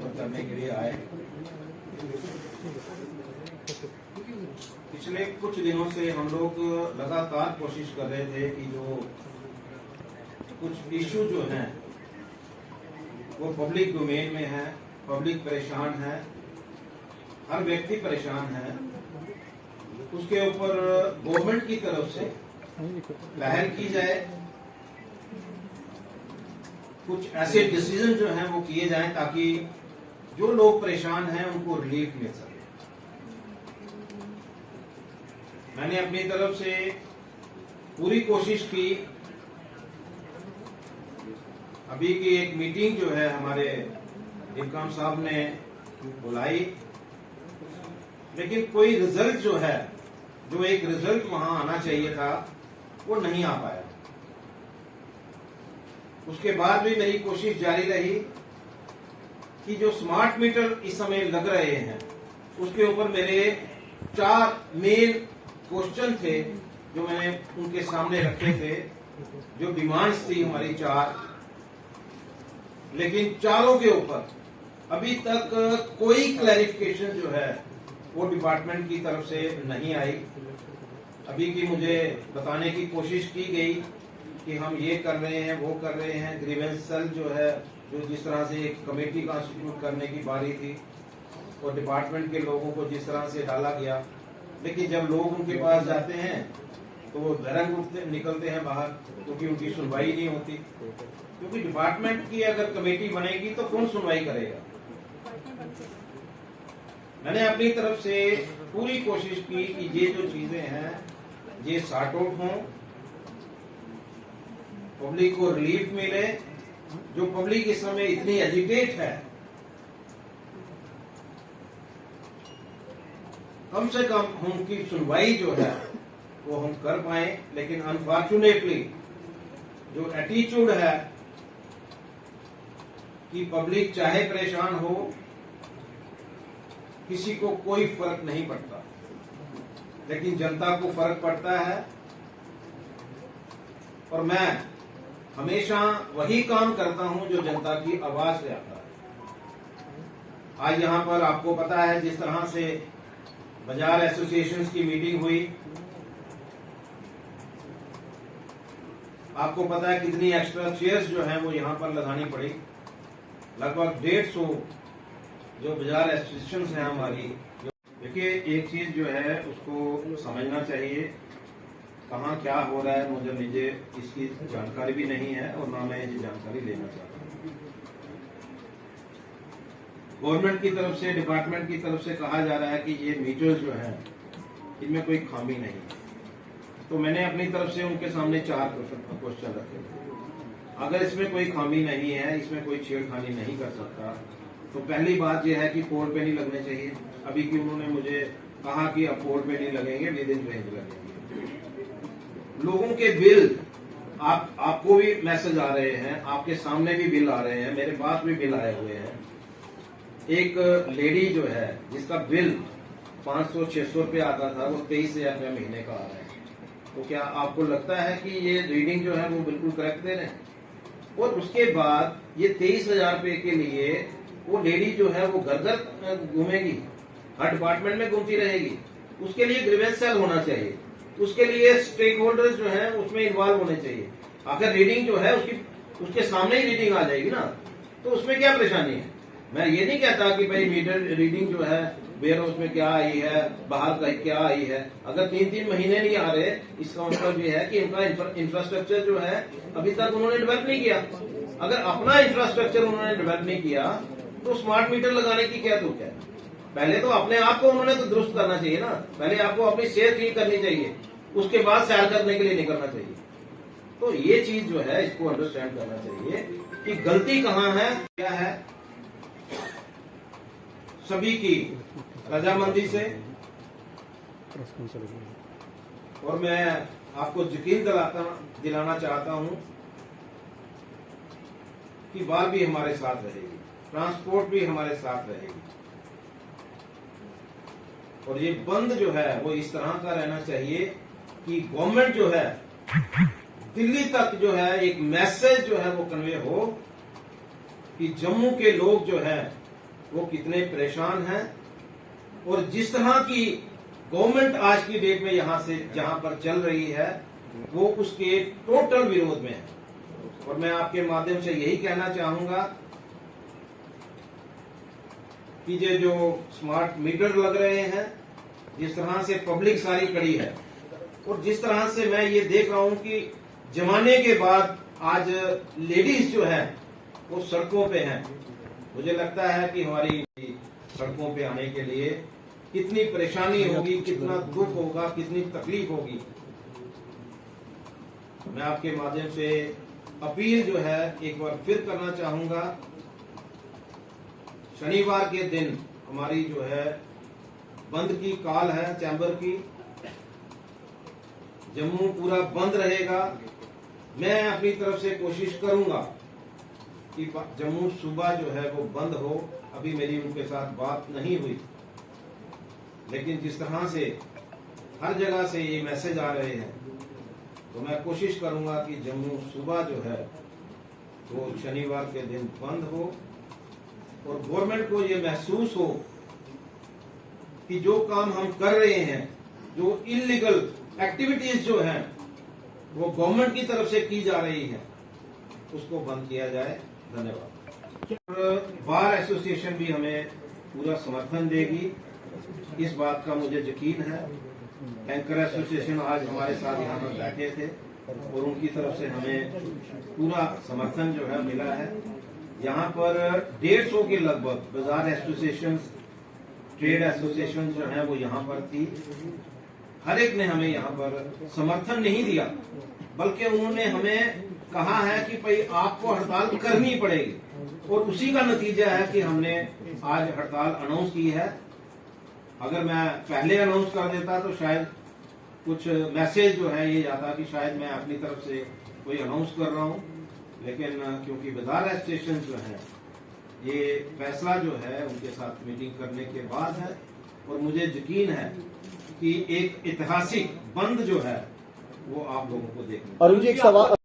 करने के लिए आए। पिछले कुछ दिनों से हम लोग लगातार कोशिश कर रहे थे कि जो कुछ इश्यू जो हैं वो पब्लिक डोमेन में है, पब्लिक परेशान है, हर व्यक्ति परेशान है, उसके ऊपर गवर्नमेंट की तरफ से पहल की जाए, कुछ ऐसे डिसीजन जो हैं वो किए जाएं ताकि जो लोग परेशान हैं उनको रिलीफ मिल सके। मैंने अपनी तरफ से पूरी कोशिश की। अभी की एक मीटिंग जो है हमारे इनकम साहब ने बुलाई, लेकिन कोई रिजल्ट जो है, जो एक रिजल्ट वहां आना चाहिए था, वो नहीं आ पाया। उसके बाद भी मेरी कोशिश जारी रही कि जो स्मार्ट मीटर इस समय लग रहे हैं उसके ऊपर मेरे 4 मेन क्वेश्चन थे जो मैंने उनके सामने रखे थे, जो डिमांड्स थी हमारी 4, लेकिन चारों के ऊपर अभी तक कोई क्लैरिफिकेशन जो है वो डिपार्टमेंट की तरफ से नहीं आई। अभी की मुझे बताने की कोशिश की गई कि हम ये कर रहे हैं, वो कर रहे हैं। ग्रीवेंस सेल जो है, जो जिस तरह से एक कमेटी कॉन्स्टिट्यूट करने की बारी थी और डिपार्टमेंट के लोगों को जिस तरह से डाला गया, लेकिन जब लोग उनके पास जाते हैं तो वो धरंग निकलते हैं बाहर, क्योंकि उनकी सुनवाई नहीं होती। क्योंकि डिपार्टमेंट की अगर कमेटी बनेगी तो कौन सुनवाई करेगा। मैंने अपनी तरफ से पूरी कोशिश की कि ये जो चीजें हैं ये सॉर्ट आउट हों, पब्लिक को रिलीफ मिले। जो पब्लिक इस समय इतनी एजिटेट है, कम से कम उनकी सुनवाई जो है वो हम कर पाए। लेकिन अनफॉर्चुनेटली जो एटीट्यूड है कि पब्लिक चाहे परेशान हो, किसी को कोई फर्क नहीं पड़ता, लेकिन जनता को फर्क पड़ता है। और मैं हमेशा वही काम करता हूं जो जनता की आवाज से आता है। आज यहां पर आपको पता है जिस तरह से बाजार एसोसिएशंस की मीटिंग हुई, आपको पता है कितनी एक्स्ट्रा चेयर्स जो हैं वो यहां पर लगानी पड़ी। लगभग 150 जो बाजार एसोसिएशंस हैं हमारी। देखिए, एक चीज जो है उसको समझना चाहिए, कहाँ क्या हो रहा है मुझे इसकी जानकारी भी नहीं है और ना मैं ये जानकारी लेना चाहता हूँ। गवर्नमेंट की तरफ से, डिपार्टमेंट की तरफ से कहा जा रहा है कि ये मीटर्स जो हैं इनमें कोई खामी नहीं है। तो मैंने अपनी तरफ से उनके सामने 4 क्वेश्चन रखे थे। अगर इसमें कोई खामी नहीं है, इसमें कोई छेड़खानी नहीं कर सकता, तो पहली बात यह है कि पोल पे नहीं लगने चाहिए। अभी की उन्होंने मुझे कहा कि अब पोल पे नहीं लगेंगे, विद इन रेंज लगेंगे। लोगों के बिल, आपको भी मैसेज आ रहे हैं, आपके सामने भी बिल आ रहे हैं, मेरे पास भी बिल आए हुए हैं। एक लेडी जो है जिसका बिल 500-600 रुपये आता था, वो 23,000 रुपये महीने का आ रहा है। तो क्या आपको लगता है कि ये रीडिंग जो है वो बिल्कुल करेक्ट दे रहे हैं? और उसके बाद ये 23,000 रुपये के लिए वो लेडी जो है वो घर घर घूमेगी, हर डिपार्टमेंट में घूमती रहेगी। उसके लिए ग्रीवेंस सेल होना चाहिए, उसके लिए स्टेक होल्डर्स जो है उसमें इन्वॉल्व होने चाहिए। अगर रीडिंग जो है उसके सामने ही रीडिंग आ जाएगी ना, तो उसमें क्या परेशानी है। मैं ये नहीं कहता कि भाई मीटर रीडिंग जो है वेयर हाउस में क्या आई है, बाहर का क्या आई है। अगर 3-3 महीने नहीं आ रहे, इसका मतलब ये है कि इनका इंफ्रास्ट्रक्चर जो है अभी तक उन्होंने डेवलप नहीं किया। अगर अपना इंफ्रास्ट्रक्चर उन्होंने डेवलप नहीं किया तो स्मार्ट मीटर लगाने की क्या तुक है। पहले तो अपने आप को उन्होंने तो दुरुस्त करना चाहिए ना। पहले आपको अपनी सेहत ठीक करनी चाहिए, उसके बाद सैर करने के लिए निकलना चाहिए। तो ये चीज जो है इसको अंडरस्टैंड करना चाहिए कि गलती कहाँ है, क्या है। सभी की रजामंदी से, और मैं आपको यकीन दिलाना चाहता हूं कि बाल भी हमारे साथ रहेगी, ट्रांसपोर्ट भी हमारे साथ रहेगी। और ये बंद जो है वो इस तरह का रहना चाहिए कि गवर्नमेंट जो है दिल्ली तक जो है एक मैसेज जो है वो कन्वे हो कि जम्मू के लोग जो है वो कितने परेशान हैं और जिस तरह की गवर्नमेंट आज की डेट में यहां से जहां पर चल रही है वो उसके टोटल विरोध में है। और मैं आपके माध्यम से यही कहना चाहूंगा कि ये जो स्मार्ट मीटर लग रहे हैं, जिस तरह से पब्लिक सारी खड़ी है और जिस तरह से मैं ये देख रहा हूं कि जमाने के बाद आज लेडीज जो है वो सड़कों पे हैं, मुझे लगता है कि हमारी सड़कों पे आने के लिए कितनी परेशानी होगी, कितना दुख होगा, कितनी तकलीफ होगी। मैं आपके माध्यम से अपील जो है एक बार फिर करना चाहूंगा, शनिवार के दिन हमारी जो है बंद की कॉल है चैम्बर की, जम्मू पूरा बंद रहेगा। मैं अपनी तरफ से कोशिश करूंगा कि जम्मू सुबह जो है वो बंद हो। अभी मेरी उनके साथ बात नहीं हुई, लेकिन जिस तरह से हर जगह से ये मैसेज आ रहे हैं तो मैं कोशिश करूंगा कि जम्मू सुबह जो है वो शनिवार के दिन बंद हो और गवर्नमेंट को ये महसूस हो कि जो काम हम कर रहे हैं, जो इलीगल एक्टिविटीज जो हैं वो गवर्नमेंट की तरफ से की जा रही है, उसको बंद किया जाए। धन्यवाद। बार एसोसिएशन भी हमें पूरा समर्थन देगी, इस बात का मुझे यकीन है। टैंकर एसोसिएशन आज हमारे साथ यहाँ पर बैठे थे और उनकी तरफ से हमें पूरा समर्थन जो है मिला है। यहाँ पर 150 के लगभग बाजार एसोसिएशन, ट्रेड एसोसिएशन जो है वो यहाँ पर थी। हर एक ने हमें यहाँ पर समर्थन नहीं दिया, बल्कि उन्होंने हमें कहा है कि भाई आपको हड़ताल करनी पड़ेगी और उसी का नतीजा है कि हमने आज हड़ताल अनाउंस की है। अगर मैं पहले अनाउंस कर देता तो शायद कुछ मैसेज जो है ये आता कि शायद मैं अपनी तरफ से कोई अनाउंस कर रहा हूं, लेकिन क्योंकि बाजार एसोसिएशन जो है ये फैसला जो है उनके साथ मीटिंग करने के बाद है और मुझे यकीन है कि एक ऐतिहासिक बंद जो है वो आप लोगों को देखने। अरुण जी, एक सवाल